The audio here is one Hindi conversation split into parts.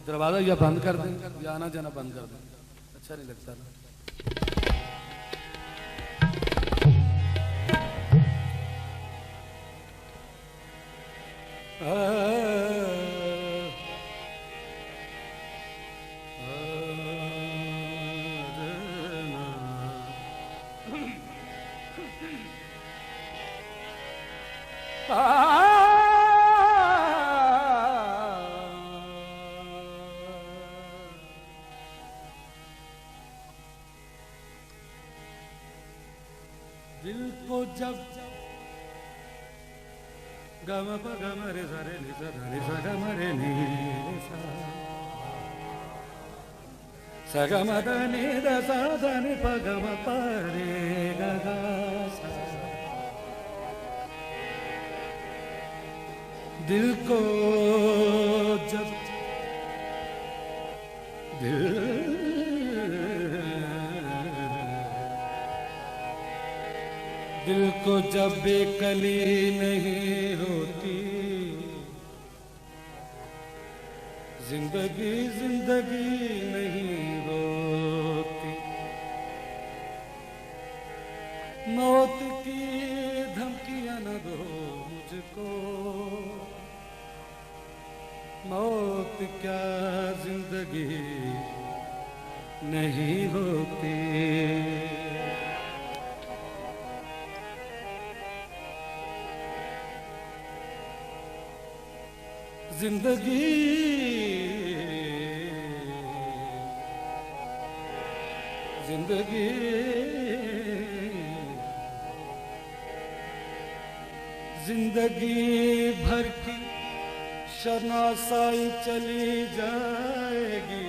दरवाजा या बंद कर दें या आना जाना बंद कर दें, अच्छा नहीं लगता ना। दिल को जब गम प गम रे सा रे नि सा ग म रे नि सा सा ग म द नि द सा ध नि प ग म प रे ग ग सा। दिल को जब दिल को जब बेकली नहीं होती, जिंदगी जिंदगी नहीं होती। मौत की धमकियां न दो मुझको, मौत क्या जिंदगी नहीं होती। जिंदगी जिंदगी जिंदगी भर की शनासाई चली जाएगी,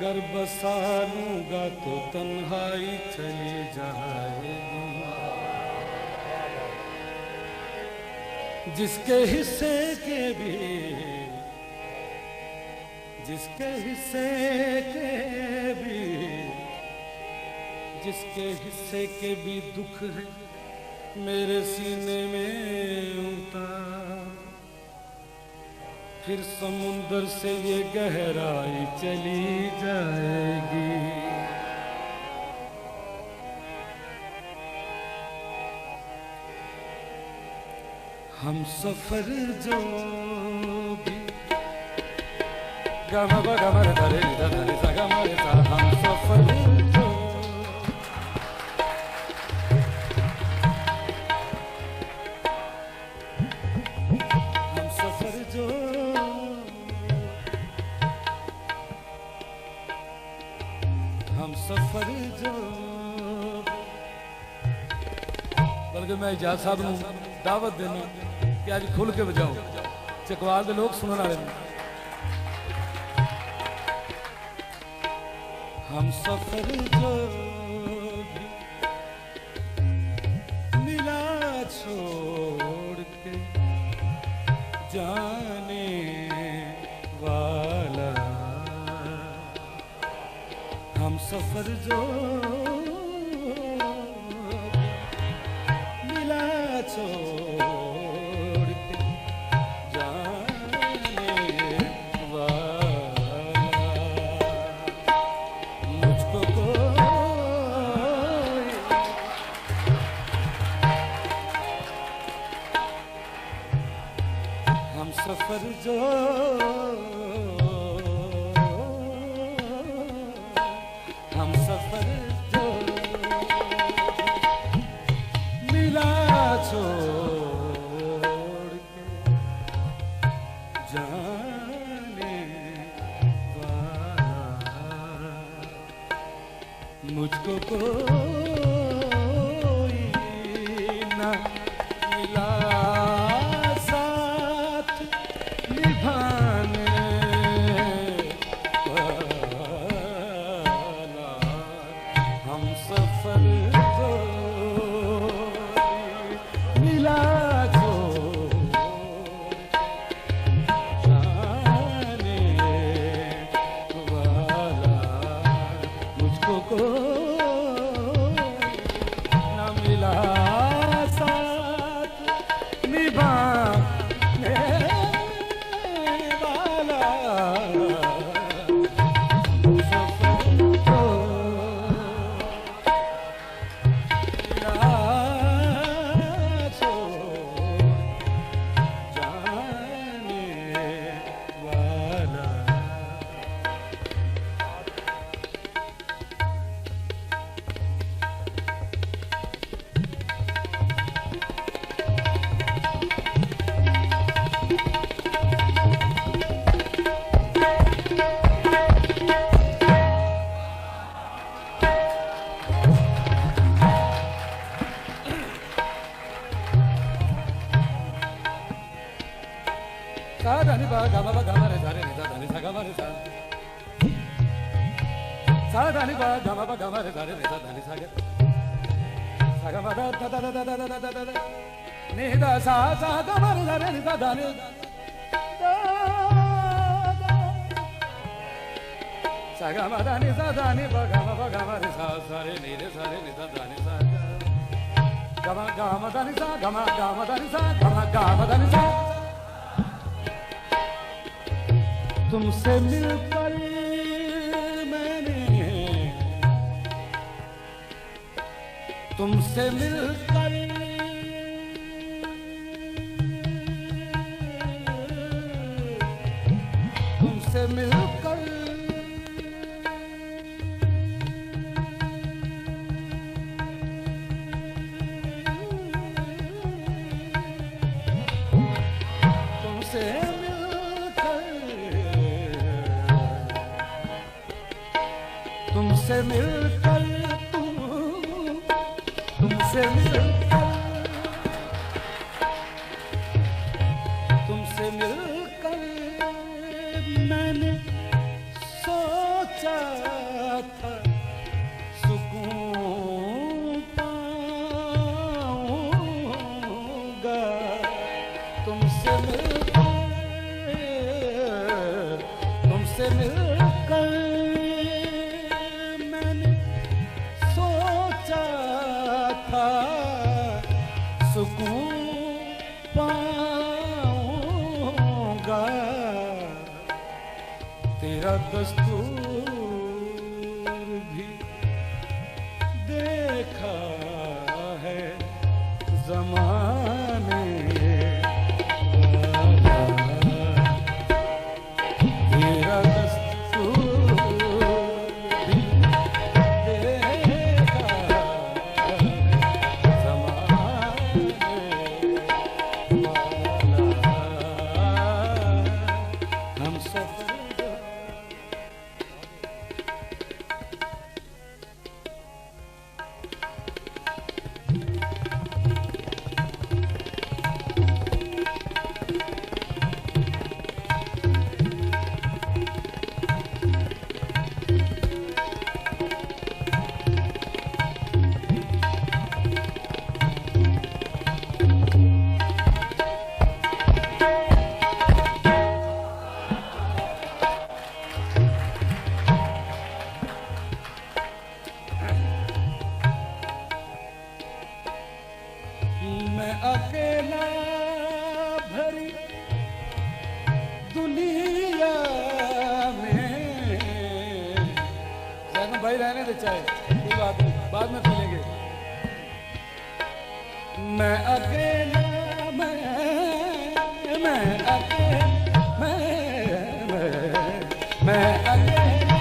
गर बसा लूंगा तो तन्हाई चली जाएगी। जिसके हिस्से के भी जिसके हिस्से के भी जिसके हिस्से के भी दुख है मेरे सीने में उतार, फिर समुंदर से ये गहराई चली जाएगी। हम सफर जो भी गम ब गम रे रे रे सा ग म रे सा, हम सफर जो हम सफर जो हम सफर जो। बल्कि मैं इजाज साहब नूं दावत देना कि आज खुल के बजाओ, चकवाल के लोग सुनने वाले। हम सफर जो भी मिला छोड़ के जाने वाला, हम सफर जो मिला छोड़ के जाने वाला, मुझको कोई हम सफर जो हम सफर जो मिला छोड़ के जाने वाला, मुझको कोई ना मिला साथ निभाने वाला। हम सफर जो मिला जाने वाला, मुझको न मिला साथ निभाने वाला। ba ga ma re sa re ni sa da ni sa ga ma re sa sa da ni ba ga ma re sa re ni sa da ni sa ga sa ga ma da da da da da da da da ni da sa ga ma re sa re ni sa da ni sa ga ma da ni ba ga ma re sa re ni sa da ni sa ga ma da ni sa ga ma da ni sa ga ma da ni sa तुमसे मिलकर मैंने तुमसे मिलकर तुमसे मिलकर तुमसे मिलकर तुमसे मिलकर तुमसे मिलकर मैंने सोचा था सुकून पाऊंगा तुमसे मिलकर सुकून पाऊंगा तेरा दस्तूर भी देखा है ज़माने तेरा दस्तूर भी देखा अकेला भरी दुनिया में जैन भाई रहने दे चाहे कोई बात नहीं बाद में पीलेंगे मैं अकेला मैं अकेला मैं अकेला मैं अकेला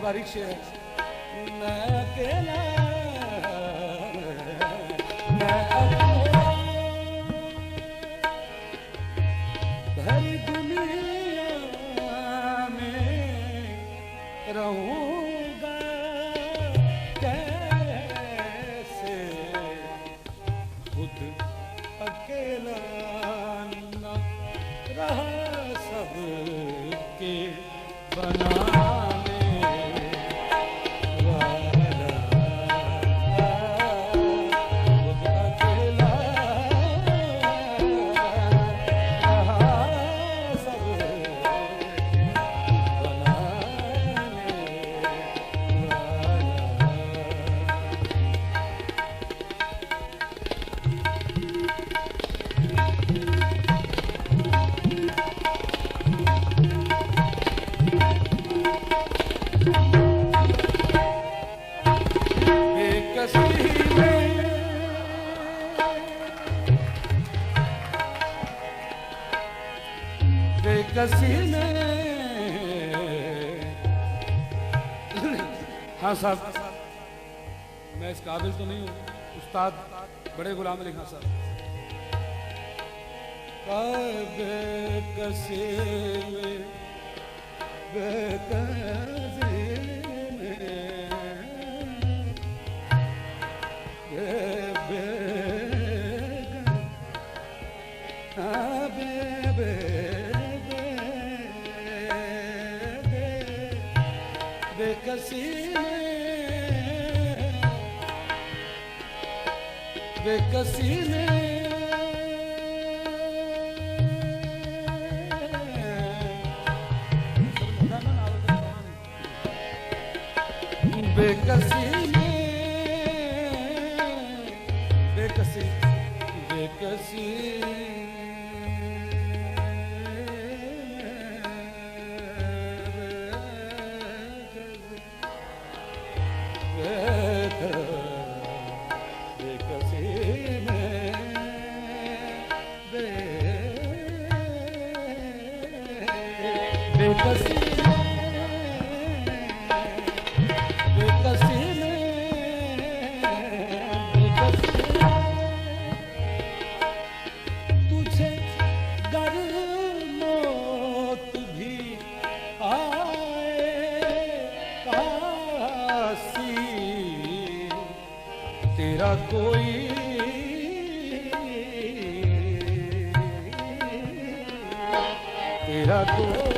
बारीक शेर है मैं अकेला भरी दुनिया में रहूंगा कैसे खुद अकेला न रहा सबके बनाने बेकसी में। हाँ साहब, मैं इस काबिल तो नहीं हूँ, उस्ताद बड़े गुलाम अली खान साहब। बेकसी में, बेकसी बेकसी बेकसी में बेकसी में बेकसी बेकसी बेकसी बेकसी तुझे गर मौत भी आए काशी, तेरा कोई तेरा कोई